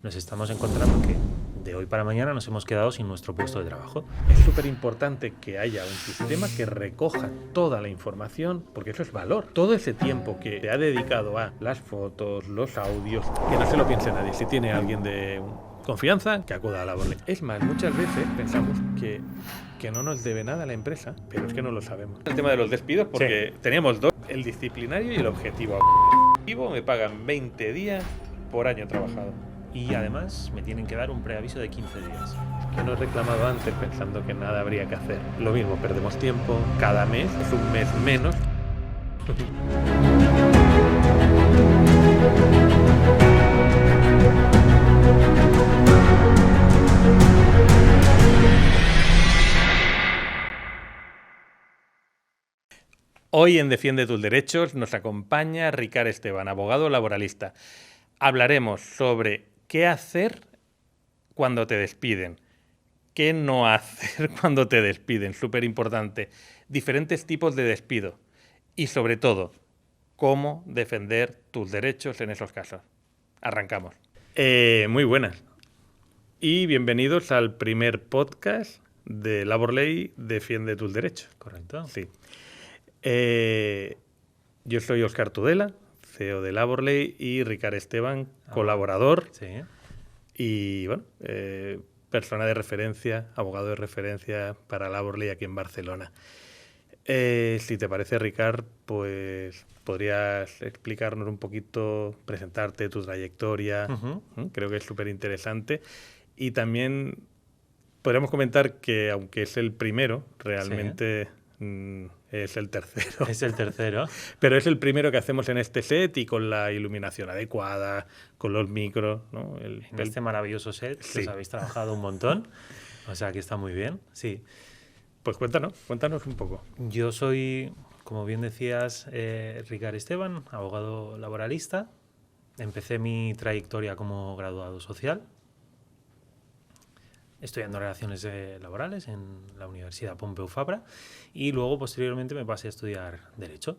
Nos estamos encontrando que de hoy para mañana nos hemos quedado sin nuestro puesto de trabajo. Es súper importante que haya un sistema que recoja toda la información, porque eso es valor. Todo ese tiempo que te ha dedicado a las fotos, los audios, que no se lo piense nadie. Si tiene alguien de confianza, que acuda a Laborley. Es más, muchas veces pensamos que no nos debe nada a la empresa, pero es que no lo sabemos. El tema de los despidos, porque teníamos dos, el disciplinario y el objetivo. El objetivo me pagan 20 días por año trabajado. Y además me tienen que dar un preaviso de 15 días. Que no he reclamado antes pensando que nada habría que hacer. Lo mismo, perdemos tiempo, cada mes es un mes menos. Hoy en Defiende tus Derechos nos acompaña Ricard Esteban, abogado laboralista. Hablaremos sobre qué hacer cuando te despiden, qué no hacer cuando te despiden, súper importante, diferentes tipos de despido y sobre todo, cómo defender tus derechos en esos casos. Arrancamos. Muy buenas y bienvenidos al primer podcast de Laborley Defiende tus Derechos. ¿Correcto? Sí. Yo soy Óscar Tudela, CEO de Laborley, y Ricard Esteban, colaborador. Sí. Y bueno, persona de referencia, abogado de referencia para Laborley aquí en Barcelona. Si te parece, Ricard, pues podrías explicarnos un poquito, presentarte tu trayectoria. Creo que es súper interesante. Y también podríamos comentar que, aunque es el primero, realmente es el tercero. Es el tercero. Pero es el primero que hacemos en este set y con la iluminación adecuada, con los micros, ¿no? En este maravilloso set, que os habéis trabajado un montón. O sea, que está muy bien. Sí. Pues cuéntanos un poco. Yo soy, como bien decías, Ricard Esteban, abogado laboralista. Empecé mi trayectoria como graduado social, estudiando relaciones laborales en la Universidad Pompeu Fabra, y luego posteriormente me pasé a estudiar Derecho.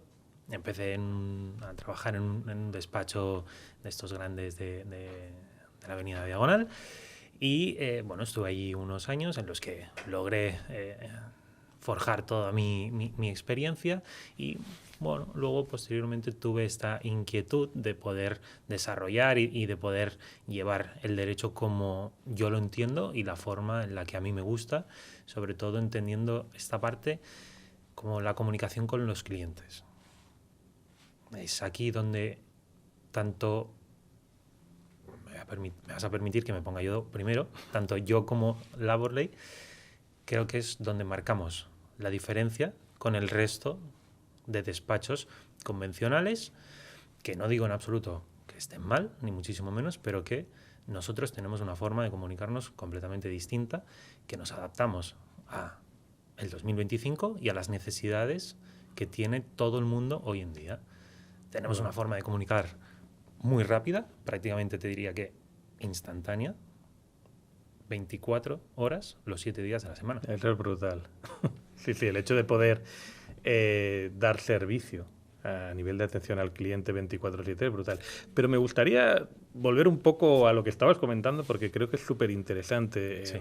Empecé a trabajar en un despacho de estos grandes de la Avenida Diagonal y bueno, estuve allí unos años en los que logré forjar toda mi experiencia y bueno, luego posteriormente tuve esta inquietud de poder desarrollar y de poder llevar el derecho como yo lo entiendo y la forma en la que a mí me gusta, sobre todo entendiendo esta parte como la comunicación con los clientes. Es aquí donde tanto, me vas a permitir que me ponga yo primero, tanto yo como Laborley, creo que es donde marcamos la diferencia con el resto de despachos convencionales, que no digo en absoluto que estén mal, ni muchísimo menos, pero que nosotros tenemos una forma de comunicarnos completamente distinta, que nos adaptamos a el 2025 y a las necesidades que tiene todo el mundo hoy en día. Tenemos una forma de comunicar muy rápida, prácticamente te diría que instantánea, 24 horas, los 7 días de la semana. Eso es brutal. Sí, el hecho de poder dar servicio a nivel de atención al cliente 24/7 es brutal. Pero me gustaría volver un poco a lo que estabas comentando porque creo que es súper interesante. Sí.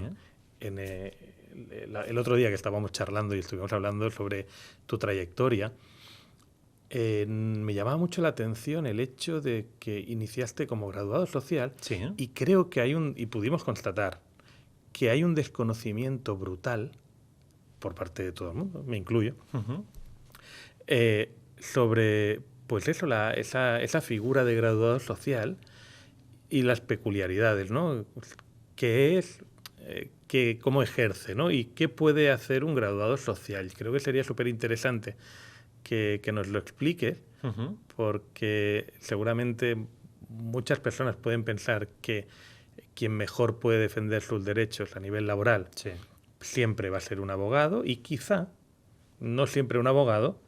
El otro día que estábamos charlando y estuvimos hablando sobre tu trayectoria, me llamaba mucho la atención el hecho de que iniciaste como graduado social. Sí. Y creo que y pudimos constatar que hay un desconocimiento brutal por parte de todo el mundo, me incluyo, sobre pues eso, esa figura de graduado social y las peculiaridades, ¿no? ¿Qué es? ¿Cómo ejerce? ¿No? ¿Y qué puede hacer un graduado social? Creo que sería súper interesante que nos lo expliques, porque seguramente muchas personas pueden pensar que quien mejor puede defender sus derechos a nivel laboral siempre va a ser un abogado y quizá no siempre un abogado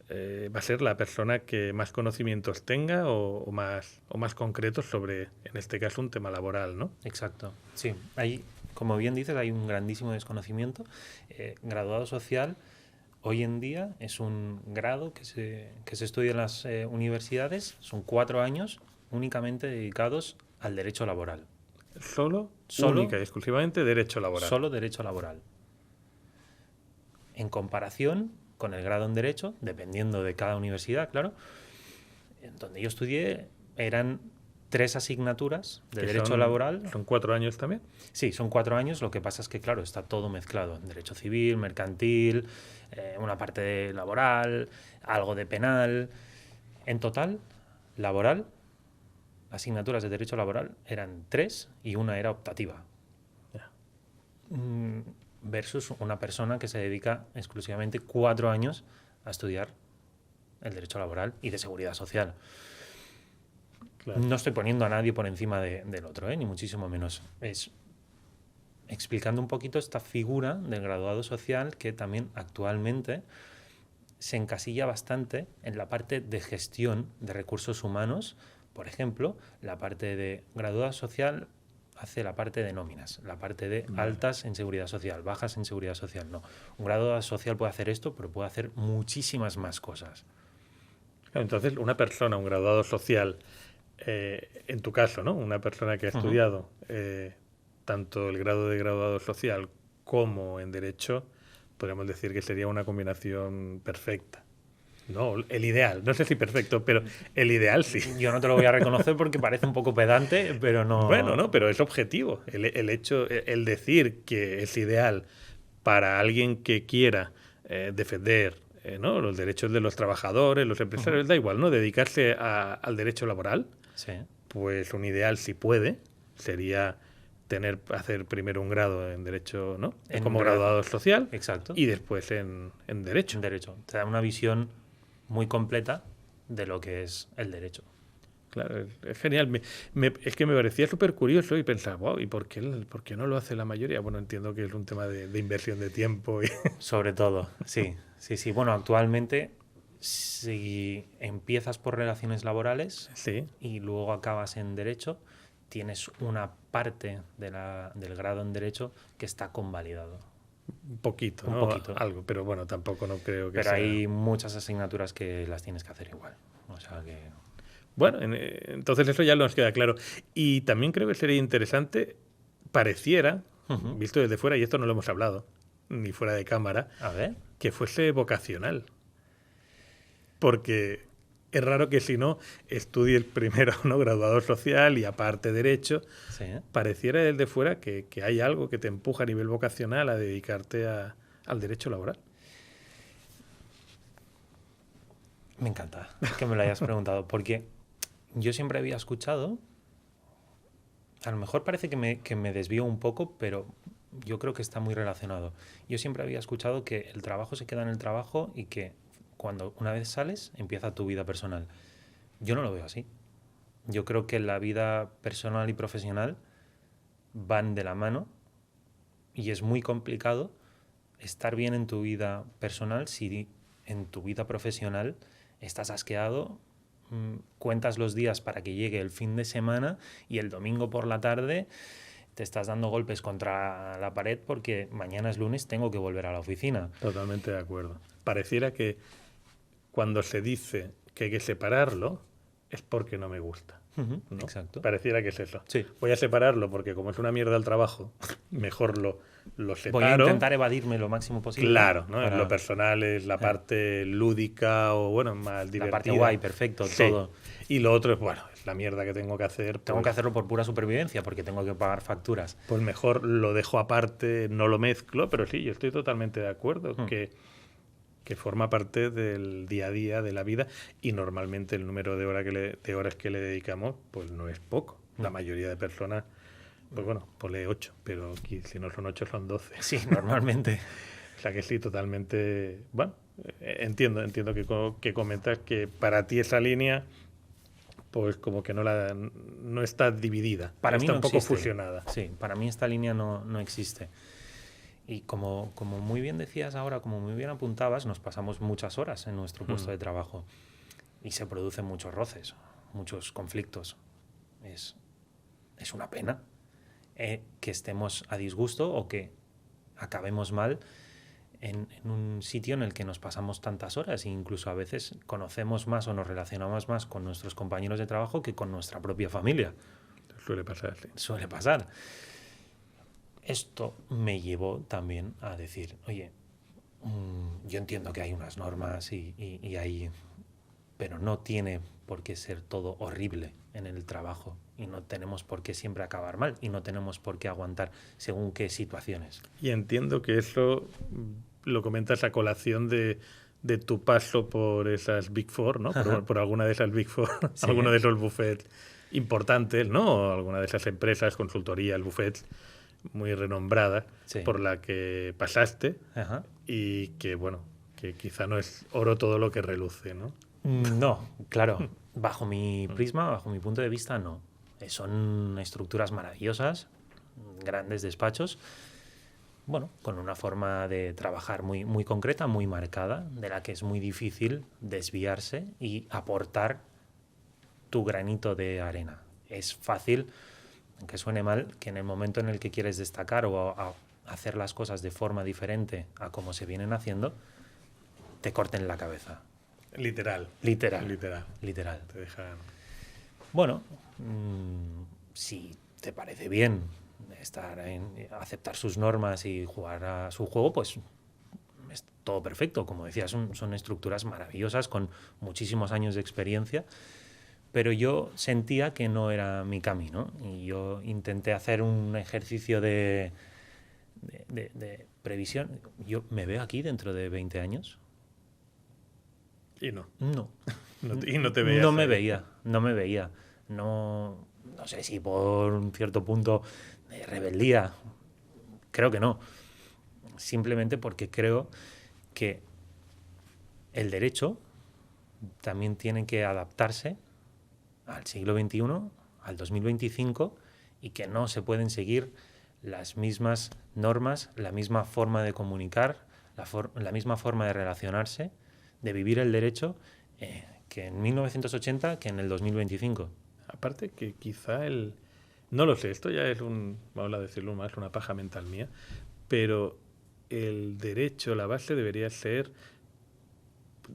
va a ser la persona que más conocimientos tenga o más concretos sobre, en este caso, un tema laboral, ¿no? Exacto. Sí, hay, como bien dices, hay un grandísimo desconocimiento. Graduado social hoy en día es un grado que se estudia en las universidades, son 4 años únicamente dedicados al derecho laboral. Solo, Solo- única y exclusivamente derecho laboral. Solo derecho laboral. En comparación con el grado en derecho, dependiendo de cada universidad, claro, en donde yo estudié eran 3 asignaturas de Que derecho laboral. Son 4 años también. Sí, son 4 años, lo que pasa es que, claro, está todo mezclado. Derecho civil, mercantil, una parte de laboral, algo de penal. En total, laboral, asignaturas de derecho laboral eran 3 y una era optativa. Ya. Versus una persona que se dedica exclusivamente 4 años a estudiar el derecho laboral y de seguridad social. Claro. No estoy poniendo a nadie por encima del otro, ni muchísimo menos. Es explicando un poquito esta figura del graduado social que también actualmente se encasilla bastante en la parte de gestión de recursos humanos. Por ejemplo, la parte de graduado social hace la parte de nóminas, la parte de altas en seguridad social, bajas en seguridad social. No, un graduado social puede hacer esto, pero puede hacer muchísimas más cosas. Claro, entonces, una persona, un graduado social, en tu caso, ¿no? Una persona que ha estudiado tanto el grado de graduado social como en derecho, podríamos decir que sería una combinación perfecta. No, el ideal, no sé si perfecto, pero el ideal sí. Yo no te lo voy a reconocer porque parece un poco pedante, pero no... Bueno, no, pero es objetivo. El decir que es ideal para alguien que quiera defender ¿no? los derechos de los trabajadores, los empresarios, da igual, ¿no? Dedicarse al derecho laboral, Sí, pues un ideal, si puede, sería hacer primero un grado en derecho, ¿no? En Como grado. graduado social exacto. y después en derecho. Derecho. Te da una visión muy completa de lo que es el derecho. Claro, es genial. Es que me parecía súper curioso y pensaba, wow, ¿y por qué no lo hace la mayoría? Bueno, entiendo que es un tema de inversión de tiempo. Sobre todo, sí, sí, sí. Bueno, actualmente, si empiezas por relaciones laborales Sí, y luego acabas en derecho, tienes una parte del grado en derecho que está convalidado. un poquito, Un ¿no? poquito. Algo, pero bueno, tampoco no creo que Pero sea... hay muchas asignaturas que las tienes que hacer igual. O sea que... Bueno, entonces eso ya nos queda claro. Y también creo que sería interesante, pareciera, Ujú. visto desde fuera, y esto no lo hemos hablado, ni fuera de cámara, A ver. que fuese vocacional. Porque es raro que si no estudie el primero, ¿no? Graduado social y aparte derecho, Sí. pareciera desde fuera que hay algo que te empuja a nivel vocacional a dedicarte al derecho laboral. Me encanta que me lo hayas preguntado, porque yo siempre había escuchado, a lo mejor parece que me desvío un poco, pero yo creo que está muy relacionado. Yo siempre había escuchado que el trabajo se queda en el trabajo y que cuando una vez sales empieza tu vida personal. Yo no lo veo así. Yo creo que la vida personal y profesional van de la mano y es muy complicado estar bien en tu vida personal si en tu vida profesional estás asqueado, cuentas los días para que llegue el fin de semana y el domingo por la tarde te estás dando golpes contra la pared porque mañana es lunes, tengo que volver a la oficina. Totalmente de acuerdo. Pareciera que cuando se dice que hay que separarlo es porque no me gusta. Ujú, ¿no? exacto. Pareciera que es eso. Sí. Voy a separarlo porque como es una mierda el trabajo, mejor lo separo. Voy a intentar evadirme lo máximo posible. Claro, ¿no? En para lo personal es la parte lúdica o, bueno, más divertida. la parte guay, perfecto, Sí. todo. Y lo otro es, bueno, es la mierda que tengo que hacer. Tengo pues, que hacerlo por pura supervivencia porque tengo que pagar facturas. pues mejor lo dejo aparte, no lo mezclo, pero sí, yo estoy totalmente de acuerdo que forma parte del día a día de la vida y normalmente el número de horas que le dedicamos pues no es poco. La mayoría de personas, pues bueno, ponle 8, pero aquí, si no son 8 son 12. Sí, normalmente. O sea que sí, totalmente. Bueno, entiendo que comentas que para ti esa línea, pues como que no está dividida, Para mí está no un poco existe. fusionada. Sí, para mí esta línea no existe. Y como muy bien decías ahora, como muy bien apuntabas, nos pasamos muchas horas en nuestro puesto de trabajo y se producen muchos roces, muchos conflictos. Es una pena que estemos a disgusto o que acabemos mal en un sitio en el que nos pasamos tantas horas e incluso a veces conocemos más o nos relacionamos más con nuestros compañeros de trabajo que con nuestra propia familia. Suele pasar, sí. Suele pasar. Esto me llevó también a decir, oye, yo entiendo que hay unas normas y hay, pero no tiene por qué ser todo horrible en el trabajo y no tenemos por qué siempre acabar mal y no tenemos por qué aguantar según qué situaciones. Y entiendo que eso lo comentas a colación de tu paso por esas Big Four, ¿no? Por alguna de esas Big Four, Sí. alguno de esos buffets importantes, ¿no? O alguna de esas empresas, consultorías, buffets muy renombradas Sí. por la que pasaste Ajá. y que, bueno, que quizá no es oro todo lo que reluce, ¿no? No, claro, bajo mi prisma, bajo mi punto de vista, no. Son estructuras maravillosas, grandes despachos, bueno, con una forma de trabajar muy, muy concreta, muy marcada, de la que es muy difícil desviarse y aportar tu granito de arena. Es fácil, aunque suene mal, que en el momento en el que quieres destacar o hacer las cosas de forma diferente a como se vienen haciendo, te corten la cabeza. Literal. Literal. Literal. Literal. Te dejan... Bueno, si te parece bien aceptar sus normas y jugar a su juego, pues es todo perfecto. Como decía, son estructuras maravillosas con muchísimos años de experiencia, pero yo sentía que no era mi camino y yo intenté hacer un ejercicio de previsión. Yo me veo aquí dentro de 20 años. Y no. No. Y no te veías. No me veía. No sé si por un cierto punto de rebeldía. Creo que no. Simplemente porque creo que el derecho también tiene que adaptarse al siglo XXI, al 2025, y que no se pueden seguir las mismas normas, la misma forma de comunicar, la misma forma de relacionarse, de vivir el derecho que en 1980 que en el 2025. Aparte que quizá no lo sé, esto ya es vamos a decirlo más, una paja mental mía, pero el derecho, la base debería ser,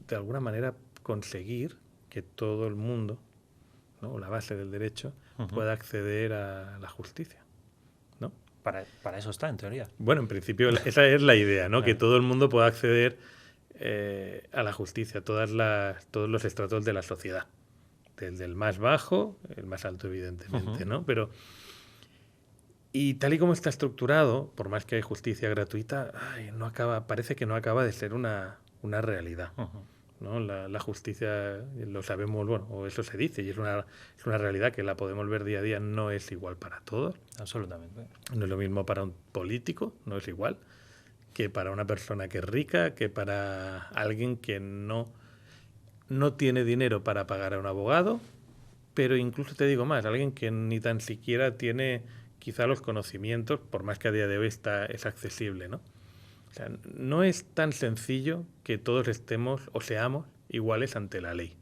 de alguna manera, conseguir que todo el mundo, ¿no? La base del derecho, pueda acceder a la justicia, ¿no? Para eso está, en teoría. Bueno, en principio esa es la idea, ¿no? Claro. Que todo el mundo pueda acceder a la justicia, todos los estratos de la sociedad. Desde el más bajo, el más alto, evidentemente, ¿no? Pero, y tal y como está estructurado, por más que hay justicia gratuita, parece que no acaba de ser una realidad, ¿no? La justicia, lo sabemos, bueno, o eso se dice, y es una realidad que la podemos ver día a día, no es igual para todos. Absolutamente. No es lo mismo para un político, no es igual, que para una persona que es rica, que para alguien que no tiene dinero para pagar a un abogado, pero incluso te digo más, alguien que ni tan siquiera tiene quizá los conocimientos, por más que a día de hoy es accesible, ¿no? O sea, no es tan sencillo que todos estemos o seamos iguales ante la ley.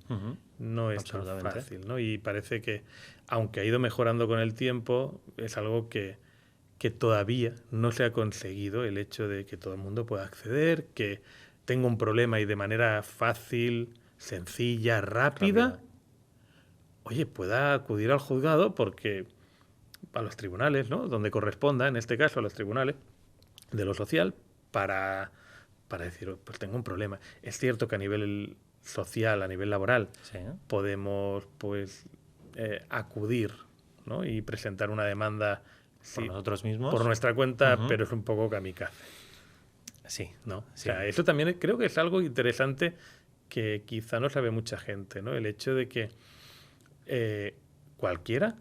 No es tan fácil, ¿no? Y parece que, aunque ha ido mejorando con el tiempo, es algo que todavía no se ha conseguido, el hecho de que todo el mundo pueda acceder, que tenga un problema y de manera fácil, sencilla, rápida, oye, pueda acudir al juzgado, porque a los tribunales, ¿no? Donde corresponda, en este caso a los tribunales de lo social, para decir, pues tengo un problema. Es cierto que a nivel social, a nivel laboral, sí, podemos pues acudir, ¿no? Y presentar una demanda por nosotros mismos, por nuestra cuenta, pero es un poco kamikaze. Sí, ¿no? Sí. O sea, eso también creo que es algo interesante que quizá no sabe mucha gente, ¿no? El hecho de que cualquiera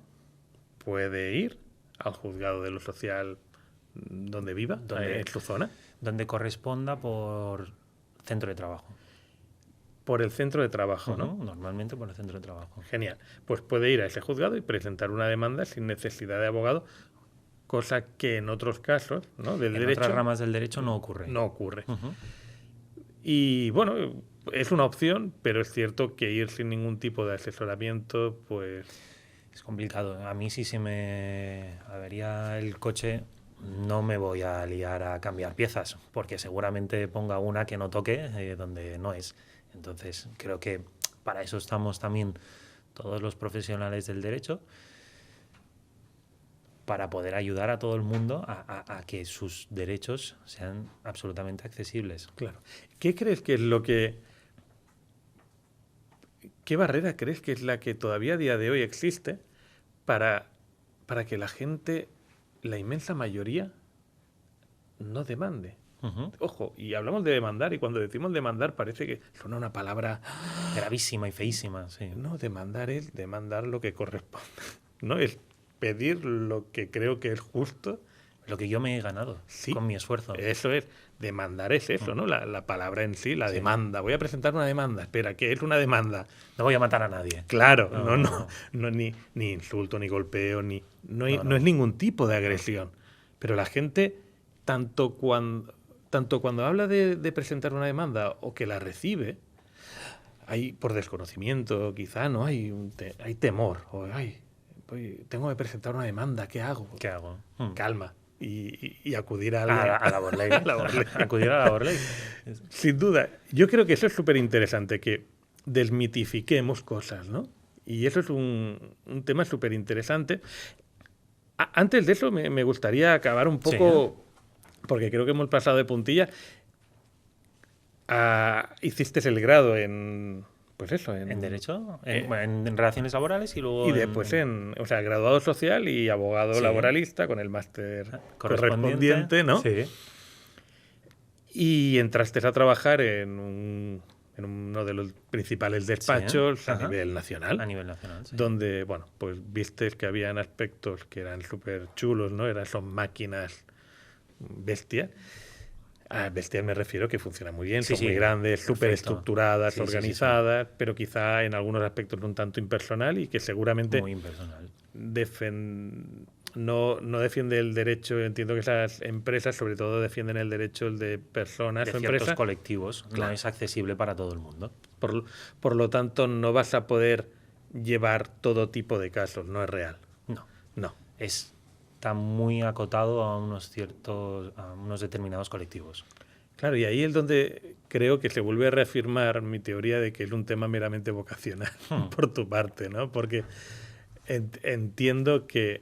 puede ir al juzgado de lo social donde viva, en su zona. Donde corresponda por centro de trabajo. Por el centro de trabajo, ¿no? Normalmente por el centro de trabajo. Genial. Pues puede ir a ese juzgado y presentar una demanda sin necesidad de abogado, cosa que en otros casos, ¿no? Del derecho, otras ramas del derecho no ocurre. No ocurre. Y bueno, es una opción, pero es cierto que ir sin ningún tipo de asesoramiento, pues... Es complicado. A mí si se me avería el coche, no me voy a liar a cambiar piezas, porque seguramente ponga una que no toque donde no es. Entonces creo que para eso estamos también todos los profesionales del derecho, para poder ayudar a todo el mundo a que sus derechos sean absolutamente accesibles. Claro. ¿Qué crees que es lo que... ¿Qué barrera crees que es la que todavía a día de hoy existe para que la gente, la inmensa mayoría, no demande? Ujú. Ojo, y hablamos de demandar, y cuando decimos demandar parece que suena una palabra... Gravísima y feísima, sí. No, demandar es demandar lo que corresponde, ¿no? Es pedir lo que creo que es justo. Lo que yo me he ganado Sí, con mi esfuerzo. eso es. Demandar es eso, ¿no? La palabra en sí, la demanda. Voy a presentar una demanda. Espera, ¿qué es una demanda? No voy a matar a nadie. Claro, No. no ni insulto, ni golpeo, no es No. ningún tipo de agresión. Pero la gente, tanto cuando habla de presentar una demanda o que la recibe, hay por desconocimiento, quizá, ¿no? Hay temor. O, tengo que presentar una demanda, ¿qué hago? ¿Qué hago? Calma. Y acudir a A labor ley. Acudir a labor ley. Sin duda. Yo creo que eso es súper interesante, que desmitifiquemos cosas, ¿no? Y eso es un tema súper interesante. Antes de eso, me gustaría acabar un poco, porque creo que hemos pasado de puntilla. Hiciste el grado en... Pues eso, en Derecho, en Relaciones Laborales y luego... Y después o sea, graduado social y abogado laboralista con el máster correspondiente, ¿no? Sí. Y entraste a trabajar en uno de los principales despachos a nivel nacional. A nivel nacional, sí. Donde, bueno, pues viste que habían aspectos que eran súper chulos, ¿no? Son máquinas bestias. A bestias me refiero que funcionan muy bien, son muy grandes, súper estructuradas, organizadas, pero quizá en algunos aspectos un tanto impersonal y que seguramente muy impersonal. no defiende el derecho. Entiendo que esas empresas sobre todo defienden el derecho de personas de o ciertos empresas colectivos. Claro. No es accesible para todo el mundo. Por lo tanto, no vas a poder llevar todo tipo de casos, no es real. No. Está muy acotado a unos determinados colectivos. Claro, y ahí es donde creo que se vuelve a reafirmar mi teoría de que es un tema meramente vocacional por tu parte, ¿no? Porque entiendo que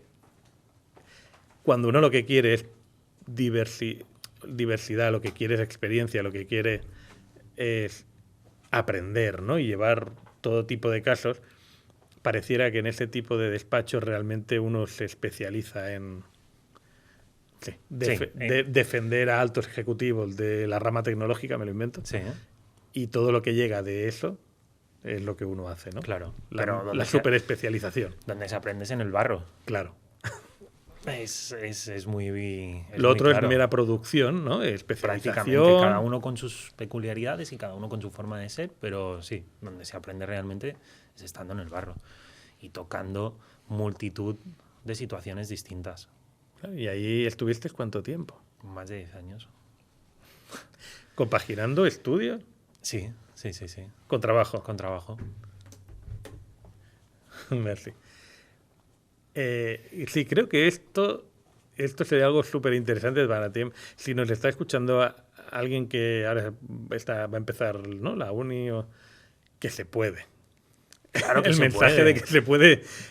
cuando uno lo que quiere es diversidad, lo que quiere es experiencia, lo que quiere es aprender, ¿no? Y llevar todo tipo de casos, pareciera que en ese tipo de despachos realmente uno se especializa en defender a altos ejecutivos de la rama tecnológica, me lo invento, y todo lo que llega de eso es lo que uno hace, ¿no? Claro. La superespecialización. Donde se aprende es en el barro. Claro. Es muy... Lo otro es mera producción, ¿no? Especialización. Prácticamente, cada uno con sus peculiaridades y cada uno con su forma de ser, pero sí, donde se aprende realmente es estando en el barro y tocando multitud de situaciones distintas. ¿Y ahí estuviste cuánto tiempo? Más de 10 años. ¿Compaginando estudios? Sí. ¿Con trabajo? Con trabajo. Merci. Sí, creo que esto sería algo súper interesante para ti. Si nos está escuchando alguien que ahora va a empezar, ¿no? La uni, que se puede. Claro que el mensaje de que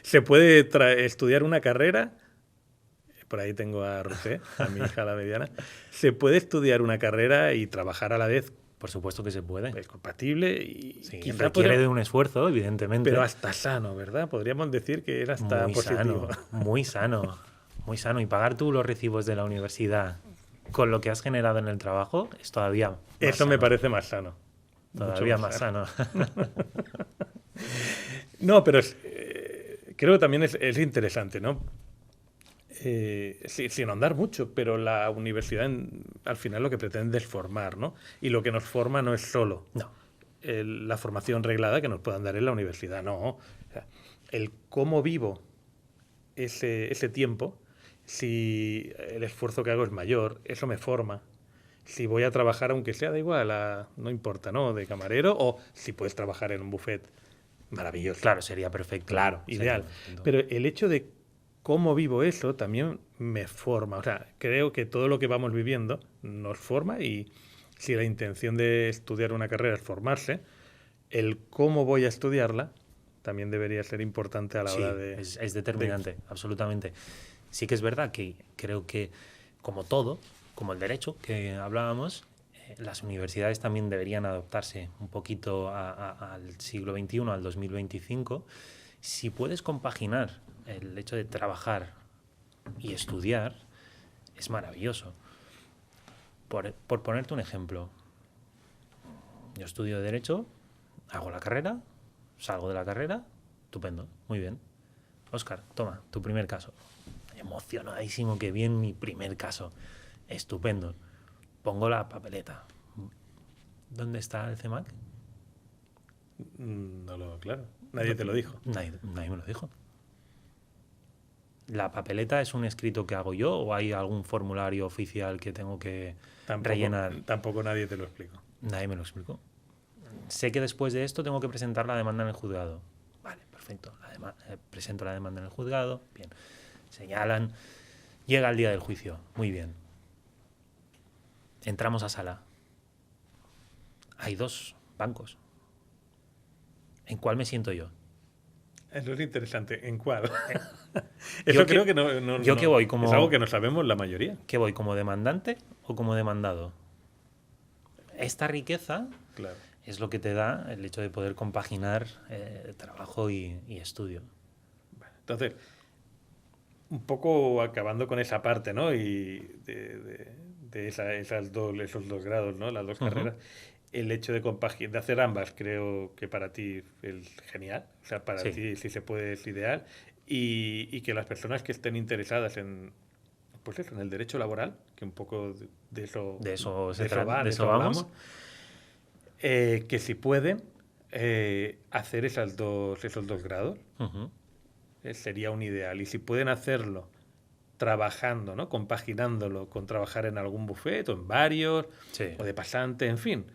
se puede estudiar una carrera. Por ahí tengo a Rosé, a mi hija la mediana. Se puede estudiar una carrera y trabajar a la vez. Por supuesto que se puede. Es compatible y quizá requiere de un esfuerzo, evidentemente. Pero hasta sano, ¿verdad? Podríamos decir que era hasta muy positivo. Muy sano. Y pagar tú los recibos de la universidad con lo que has generado en el trabajo es todavía más Eso sano. Me parece más sano. Todavía más sano. No, pero creo que también es interesante, ¿no? Sin ahondar mucho, pero la universidad al final lo que pretende es formar, ¿no? Y lo que nos forma no es solo la formación reglada que nos puedan dar en la universidad, no. O sea, el cómo vivo ese tiempo, si el esfuerzo que hago es mayor, eso me forma. Si voy a trabajar, aunque sea, da igual, no importa, ¿no? De camarero, o si puedes trabajar en un buffet, maravilloso. Claro, sería perfecto. Claro, ideal. Pero el hecho de cómo vivo eso también me forma. O sea, creo que todo lo que vamos viviendo nos forma, y si la intención de estudiar una carrera es formarse, el cómo voy a estudiarla también debería ser importante a la hora de... es determinante, absolutamente. Sí que es verdad que creo que, como todo, como el derecho que hablábamos, las universidades también deberían adaptarse un poquito al siglo XXI, al 2025. Si puedes compaginar el hecho de trabajar y estudiar, es maravilloso. Por ponerte un ejemplo, yo estudio Derecho, hago la carrera, salgo de la carrera, estupendo, muy bien. Óscar, toma, tu primer caso. Emocionadísimo, que bien mi primer caso. Estupendo. Pongo la papeleta. ¿Dónde está el CEMAC? Claro, nadie te lo dijo. Nadie me lo dijo. ¿La papeleta es un escrito que hago yo o hay algún formulario oficial que tengo que rellenar? Tampoco nadie te lo explicó. Nadie me lo explicó. Sé que después de esto tengo que presentar la demanda en el juzgado. Vale, perfecto. Presento la demanda en el juzgado. Bien. Señalan. Llega el día del juicio. Muy bien. Entramos a sala. Hay 2 bancos. ¿En cuál me siento yo? Eso es interesante. ¿En cuál? Yo creo que- que no, yo que voy como- es algo que no sabemos la mayoría. ¿Qué voy, como demandante o como demandado? Esta riqueza Claro. es lo que te da el hecho de poder compaginar trabajo y estudio. Entonces, un poco acabando con esa parte, ¿no? Y de esos 2 grados, ¿no? Las 2 carreras. El hecho de hacer ambas, creo que para ti es genial. O sea, para Sí. ti, si se puede, es ideal. Y que las personas que estén interesadas en, pues eso, en el derecho laboral, que un poco de eso, De eso va, de de eso eso vamos. hablamos, que si pueden hacer esos 2 grados, Ujú. sería un ideal. Y si pueden hacerlo trabajando, ¿no? Compaginándolo con trabajar en algún buffet o en varios, Sí. o de pasante, en fin.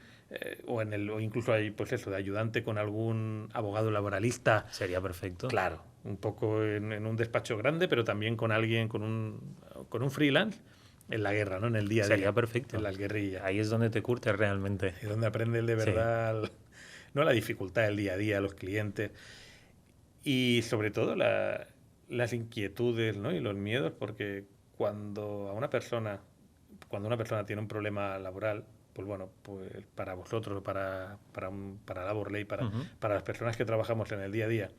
O incluso hay, pues eso, de ayudante con algún abogado laboralista. Sería perfecto. Claro, un poco en un despacho grande, pero también con alguien, con un freelance en la guerra, ¿no? En el día a día. Sería perfecto. En las guerrillas. Ahí es donde te curtes realmente. Es donde aprendes de Sí. verdad ¿no? La dificultad del día a día, los clientes. Y sobre todo las inquietudes, ¿no? Y los miedos, porque cuando una persona tiene un problema laboral, pues bueno, pues para vosotros, para Labor Ley, para las personas que trabajamos en el día a día,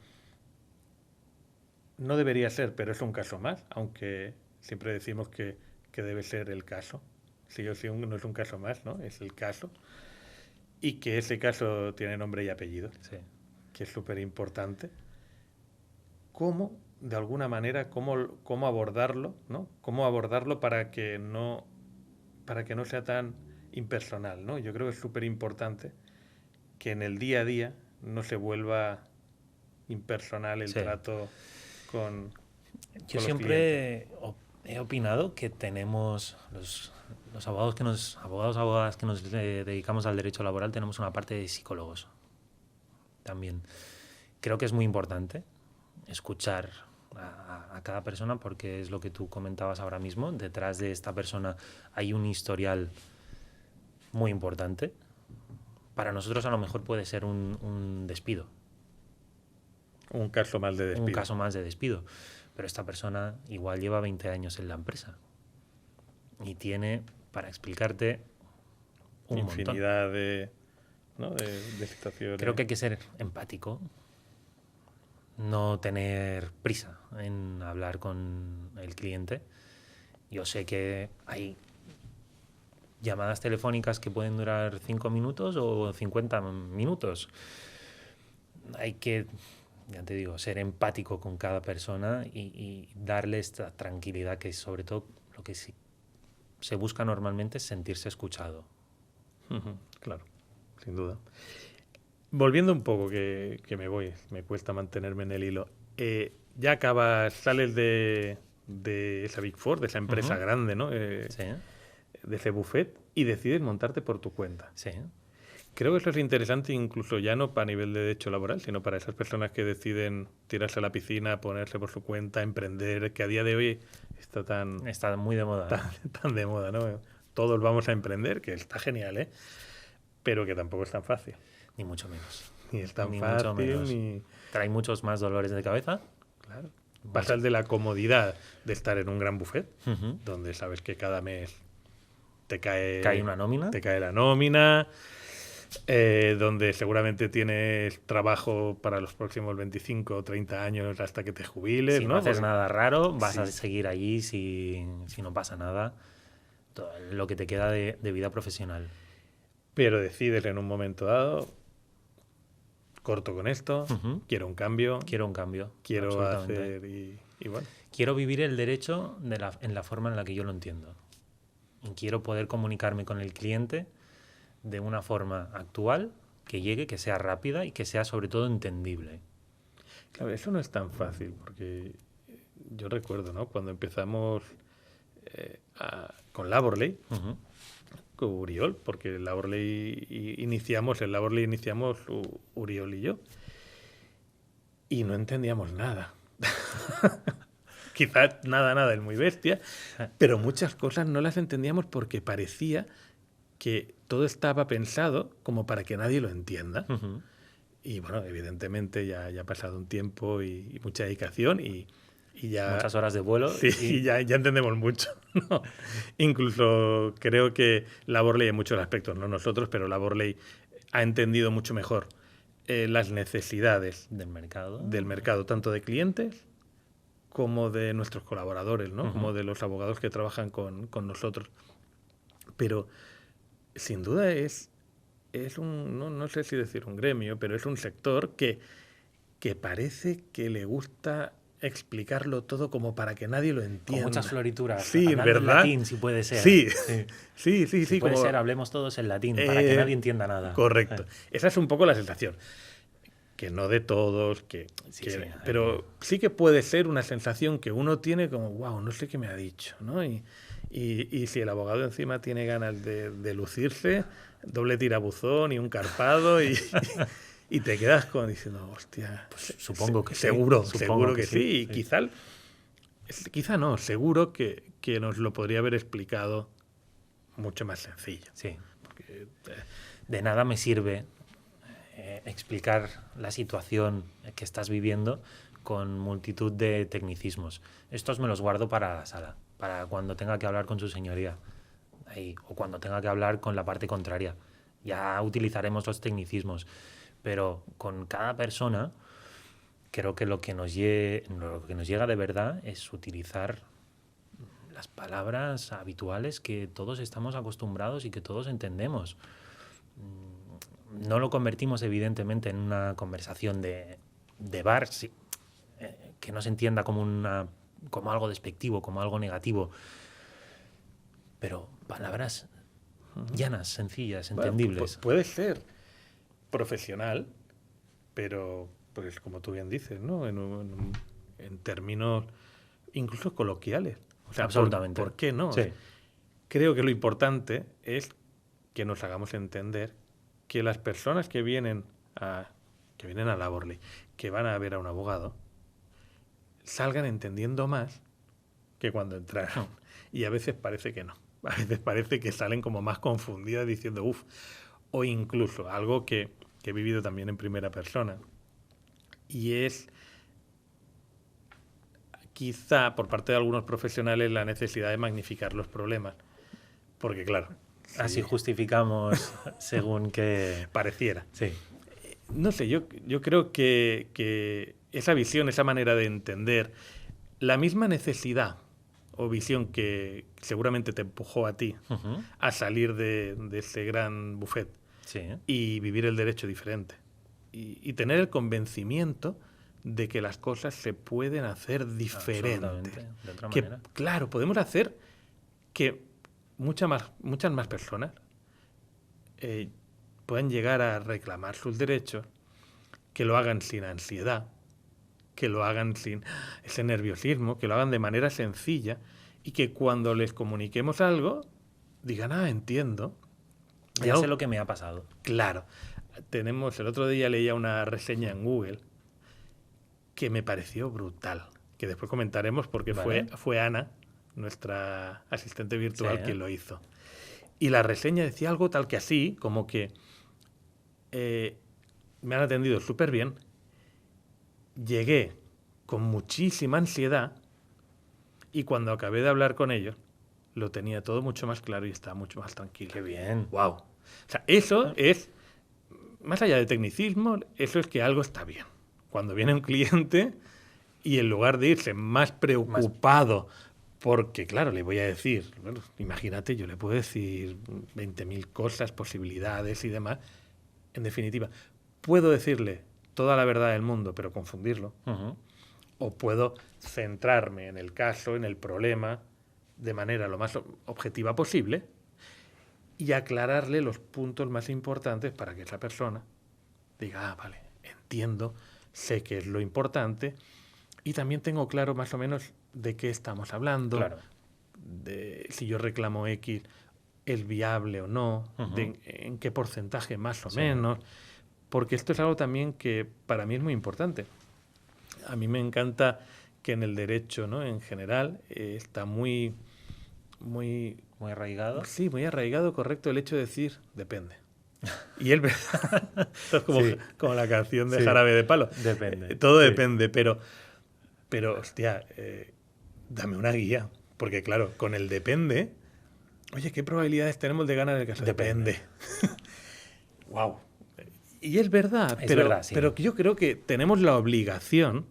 no debería ser, pero es un caso más, aunque siempre decimos que debe ser el caso. Sí o sí, no es un caso más, ¿no? Es el caso. Y que ese caso tiene nombre y apellido, Sí. que es súper importante. ¿Cómo, de alguna manera, cómo abordarlo, ¿no? Cómo abordarlo para que no sea tan impersonal, ¿no? Yo creo que es súper importante que en el día a día no se vuelva impersonal el Sí. trato con Yo los clientes. siempre he opinado que tenemos los abogadas que nos dedicamos al derecho laboral, tenemos una parte de psicólogos también. Creo que es muy importante escuchar a cada persona, porque es lo que tú comentabas ahora mismo. Detrás de esta persona hay un historial muy importante. Para nosotros a lo mejor puede ser un despido. Un caso más de despido. Un caso más de despido. Pero esta persona igual lleva 20 años en la empresa y tiene, para explicarte, un infinidad de situaciones. Creo que hay que ser empático, no tener prisa en hablar con el cliente. Yo sé que hay llamadas telefónicas que pueden durar 5 minutos o 50 minutos. Hay que, ya te digo, ser empático con cada persona y darle esta tranquilidad, que sobre todo lo que se busca normalmente es sentirse escuchado. Claro, sin duda. Volviendo un poco, que me cuesta mantenerme en el hilo. Ya sales de esa Big Four, de esa empresa grande, ¿no? Sí. De ese buffet, y decides montarte por tu cuenta. Sí. Creo que eso es interesante, incluso ya no para nivel de derecho laboral, sino para esas personas que deciden tirarse a la piscina, ponerse por su cuenta, emprender, que a día de hoy está muy de moda. Tan de moda, ¿no? Todos vamos a emprender, que está genial, ¿eh? Pero que tampoco es tan fácil. Ni mucho menos. Ni es tan Ni fácil, mucho menos. ni... Trae muchos más dolores de cabeza. Claro. Pasas de la comodidad de estar en un gran buffet, Ujú. donde sabes que cada mes te cae, Cae una nómina. te cae la nómina, donde seguramente tienes trabajo para los próximos 25 o 30 años hasta que te jubiles, Si ¿no? no haces Porque- nada raro, vas a Sí. seguir allí si no pasa nada. Todo lo que te queda de vida profesional. Pero decides en un momento dado, corto con esto, Ujú. quiero un cambio, Quiero un cambio. quiero absolutamente. hacer y bueno. Quiero vivir el derecho en la forma en la que yo lo entiendo. Y quiero poder comunicarme con el cliente de una forma actual, que llegue, que sea rápida y que sea sobre todo entendible. Claro, eso no es tan fácil, porque yo recuerdo, ¿no? Cuando empezamos con Laborley, Ujú. con Uriol, porque en Laborley iniciamos Uriol y yo, y no entendíamos nada. Quizás nada es muy bestia, pero muchas cosas no las entendíamos porque parecía que todo estaba pensado como para que nadie lo entienda. Ujú. Y bueno, evidentemente ya ha pasado un tiempo y mucha dedicación y ya... Muchas horas de vuelo. Sí, y ya entendemos mucho, ¿no? Incluso creo que Laborley en muchos aspectos, no nosotros, pero Laborley ha entendido mucho mejor las necesidades del mercado. del mercado, tanto de clientes como de nuestros colaboradores, ¿no? Ujú. Como de los abogados que trabajan con nosotros. Pero sin duda es un, no sé si decir un gremio, pero es un sector que parece que le gusta explicarlo todo como para que nadie lo Con entienda. muchas florituras. Sí, Hablando en ¿verdad? latín, si puede ser. Sí, Sí. sí. Si puede como- ser, hablemos todos en latín, para que nadie entienda nada. Correcto. Esa es un poco la sensación. Que no de todos, Sí, sí, pero sí que puede ser una sensación que uno tiene como, wow, no sé qué me ha dicho, ¿no? Y si el abogado encima tiene ganas de lucirse, doble tirabuzón y un carpado y te quedas con diciendo, hostia, Pues supongo que sí. seguro Supongo que sí. Y quizá no, seguro que nos lo podría haber explicado mucho más sencillo. Sí. Porque, De nada me sirve explicar la situación que estás viviendo con multitud de tecnicismos. Estos me los guardo para la sala, para cuando tenga que hablar con su señoría, ahí, o cuando tenga que hablar con la parte contraria. Ya utilizaremos los tecnicismos, pero con cada persona creo que lo que nos llega de verdad es utilizar las palabras habituales que todos estamos acostumbrados y que todos entendemos. No lo convertimos evidentemente en una conversación de bar, sí, que no se entienda como algo despectivo, como algo negativo, pero palabras llanas, sencillas, bueno, entendibles. puede ser profesional, pero pues como tú bien dices, ¿no? En términos incluso coloquiales. O sea, Absolutamente. ¿por qué no? Sí. Creo que lo importante es que nos hagamos entender que las personas que vienen a Laborley, que van a ver a un abogado, salgan entendiendo más que cuando entraron. Y a veces parece que no. A veces parece que salen como más confundidas diciendo, uff, o incluso algo que he vivido también en primera persona. Y es quizá por parte de algunos profesionales la necesidad de magnificar los problemas. Porque claro, Así justificamos según que... pareciera. Sí. No sé, yo creo que esa visión, esa manera de entender, la misma necesidad o visión que seguramente te empujó a ti Ujú. a salir de ese gran buffet Sí. y vivir el derecho diferente. Y tener el convencimiento de que las cosas se pueden hacer diferentes. Absolutamente, de otra Que, manera. claro, podemos hacer que muchas más personas puedan llegar a reclamar sus derechos, que lo hagan sin ansiedad, que lo hagan sin ese nerviosismo, que lo hagan de manera sencilla y que cuando les comuniquemos algo digan, entiendo. Ya Algo- sé lo que me ha pasado. Claro, el otro día leía una reseña en Google que me pareció brutal, que después comentaremos porque Vale. fue Ana, nuestra asistente virtual, Sí. quien lo hizo. Y la reseña decía algo tal que así, como que me han atendido súper bien, llegué con muchísima ansiedad, y cuando acabé de hablar con ellos, lo tenía todo mucho más claro y estaba mucho más tranquilo. Qué bien. ¡Wow! O sea, eso es, más allá de tecnicismo, eso es que algo está bien. Cuando viene un cliente y en lugar de irse más preocupado, porque claro, le voy a decir, bueno, imagínate, yo le puedo decir 20.000 cosas, posibilidades y demás. En definitiva, puedo decirle toda la verdad del mundo, pero confundirlo. Ujú. O puedo centrarme en el caso, en el problema, de manera lo más objetiva posible y aclararle los puntos más importantes para que esa persona diga, vale, entiendo, sé qué es lo importante y también tengo claro más o menos de qué estamos hablando, Claro. de si yo reclamo X es viable o no, de en qué porcentaje más o menos, porque esto es algo también que para mí es muy importante. A mí me encanta que en el derecho, ¿no?, en general, está muy Muy arraigado. sí, muy arraigado, correcto, el hecho de decir depende. Y él, esto es como, como la canción de Jarabe de Palo. Depende. Todo depende, pero hostia, dame una guía. Porque claro, con el depende, oye, ¿qué probabilidades tenemos de ganar el caso? Depende. Wow. Y es verdad, Es verdad, sí. pero yo creo que tenemos la obligación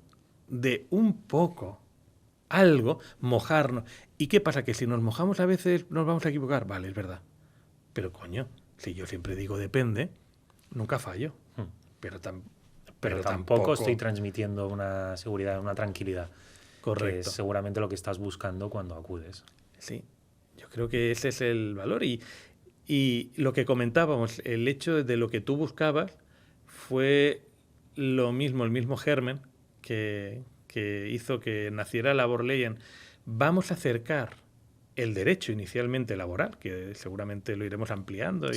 de un poco, algo, mojarnos. ¿Y qué pasa? Que si nos mojamos a veces nos vamos a equivocar. Vale, es verdad. Pero coño, si yo siempre digo depende, nunca fallo. Pero, Pero tampoco estoy transmitiendo una seguridad, una tranquilidad. Correcto. Que es seguramente lo que estás buscando cuando acudes. Sí, yo creo que ese es el valor. Y lo que comentábamos, el hecho de lo que tú buscabas fue lo mismo, el mismo germen que hizo que naciera Labor Ley en vamos a acercar el derecho inicialmente laboral, que seguramente lo iremos ampliando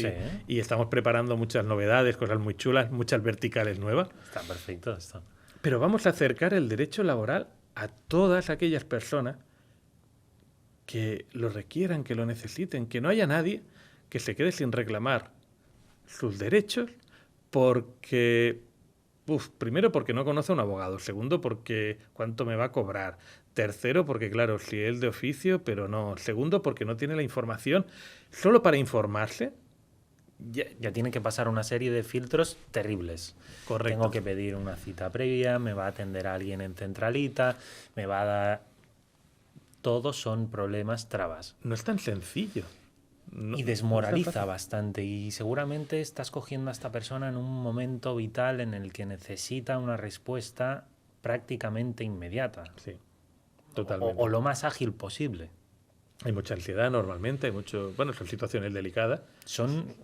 y estamos preparando muchas novedades, cosas muy chulas, muchas verticales nuevas. Está perfecto esto. Pero vamos a acercar el derecho laboral a todas aquellas personas que lo requieran, que lo necesiten, que no haya nadie que se quede sin reclamar sus derechos porque, primero porque no conoce a un abogado, segundo porque cuánto me va a cobrar, tercero porque claro, si es de oficio, pero no, segundo porque no tiene la información, solo para informarse. Ya tiene que pasar una serie de filtros terribles. Correcto. Tengo que pedir una cita previa, me va a atender a alguien en centralita, me va a dar... Todos son problemas, trabas. No es tan sencillo. Y desmoraliza bastante. Y seguramente estás cogiendo a esta persona en un momento vital en el que necesita una respuesta prácticamente inmediata. Sí, totalmente. O lo más ágil posible. Hay mucha ansiedad normalmente, hay mucho... Bueno, son situaciones delicadas. Son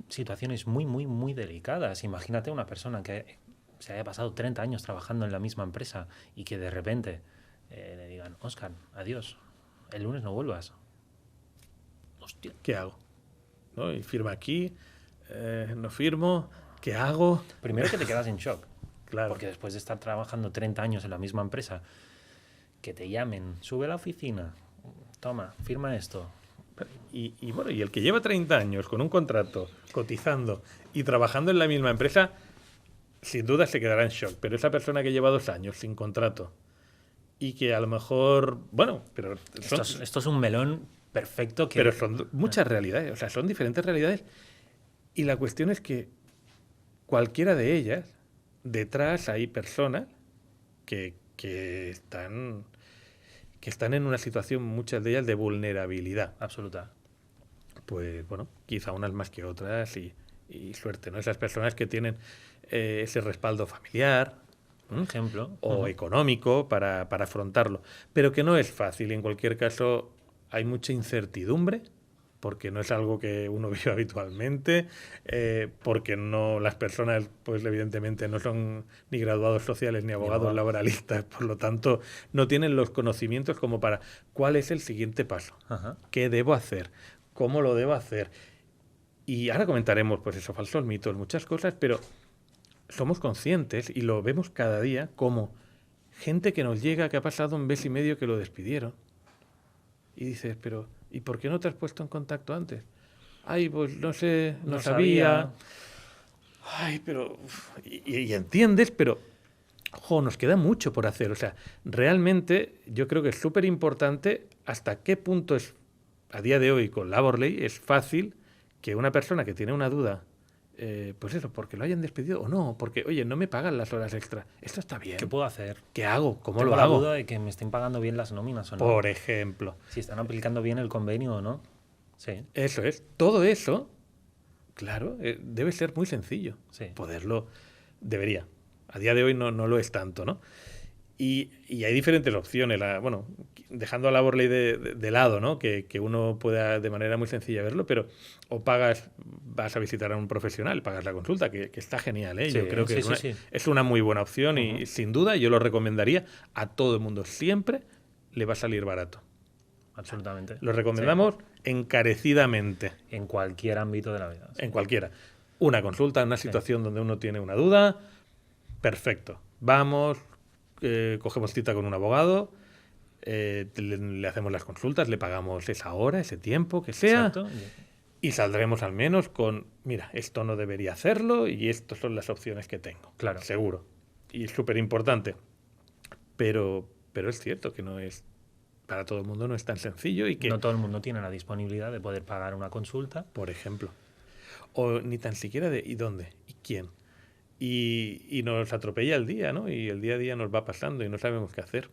situaciones muy, muy, muy delicadas. Imagínate una persona que se haya pasado 30 años trabajando en la misma empresa y que de repente le digan, Óscar, adiós, el lunes no vuelvas. Hostia. ¿Qué hago? ¿No? Y firma aquí, no firmo, ¿qué hago? Primero que te quedas en shock. Claro. Porque después de estar trabajando 30 años en la misma empresa, que te llamen, sube a la oficina, toma, firma esto. Y bueno, y el que lleva 30 años con un contrato, cotizando y trabajando en la misma empresa, sin duda se quedará en shock. Pero esa persona que lleva 2 años sin contrato y que a lo mejor, bueno, pero... Esto es un melón perfecto que... Pero son muchas realidades, o sea, son diferentes realidades. Y la cuestión es que cualquiera de ellas, detrás hay personas que están en una situación, muchas de ellas, de vulnerabilidad. Absoluta. Pues bueno, quizá unas más que otras y suerte, ¿no? Esas personas que tienen ese respaldo familiar, ejemplo, o económico para afrontarlo, pero que no es fácil. En cualquier caso, hay mucha incertidumbre porque no es algo que uno vive habitualmente, porque no las personas, pues evidentemente no son ni graduados sociales ni abogados laboralistas, por lo tanto no tienen los conocimientos como para cuál es el siguiente paso, qué debo hacer, cómo lo debo hacer. Y ahora comentaremos, pues eso, falsos mitos, muchas cosas, pero somos conscientes y lo vemos cada día como gente que nos llega, que ha pasado 1 mes y medio que lo despidieron. Y dices, pero ¿y por qué no te has puesto en contacto antes? Ay, pues no sé, no sabía. Ay, pero... Y entiendes, pero... nos queda mucho por hacer. O sea, realmente yo creo que es súper importante hasta qué punto es, a día de hoy con Laborley, es fácil que una persona que tiene una duda, pues eso, porque lo hayan despedido o no, porque, oye, no me pagan las horas extra. Esto está bien. ¿Qué puedo hacer? ¿Qué hago? ¿Cómo Tengo lo la hago? duda de que me estén pagando bien las nóminas o no. Por ejemplo. Si están aplicando bien el convenio o no. Sí, Eso es. Todo eso, claro, debe ser muy sencillo. sí. Poderlo, debería. A día de hoy no lo es tanto, ¿no? Y hay diferentes opciones. Bueno, dejando a Laborley de lado, ¿no? Que uno pueda de manera muy sencilla verlo, pero o vas a visitar a un profesional, pagas la consulta, que está genial, ¿eh? Sí, Yo creo que sí. es una muy buena opción y sin duda yo lo recomendaría a todo el mundo. Siempre le va a salir barato. Absolutamente. Lo recomendamos encarecidamente. En cualquier ámbito de la vida. Sí. En cualquiera. Una consulta, una situación donde uno tiene una duda, perfecto. Vamos, cogemos cita con un abogado, le hacemos las consultas, le pagamos esa hora, ese tiempo, que sea, Exacto. y saldremos al menos con, mira, esto no debería hacerlo y estas son las opciones que tengo. Claro. Seguro. Y es súper importante. Pero es cierto que no es, para todo el mundo no es tan sencillo y que, No todo el mundo tiene la disponibilidad de poder pagar una consulta. por ejemplo, o ni tan siquiera de ¿y dónde? ¿Y quién? Y nos atropella el día, ¿no? Y el día a día nos va pasando y no sabemos qué hacer.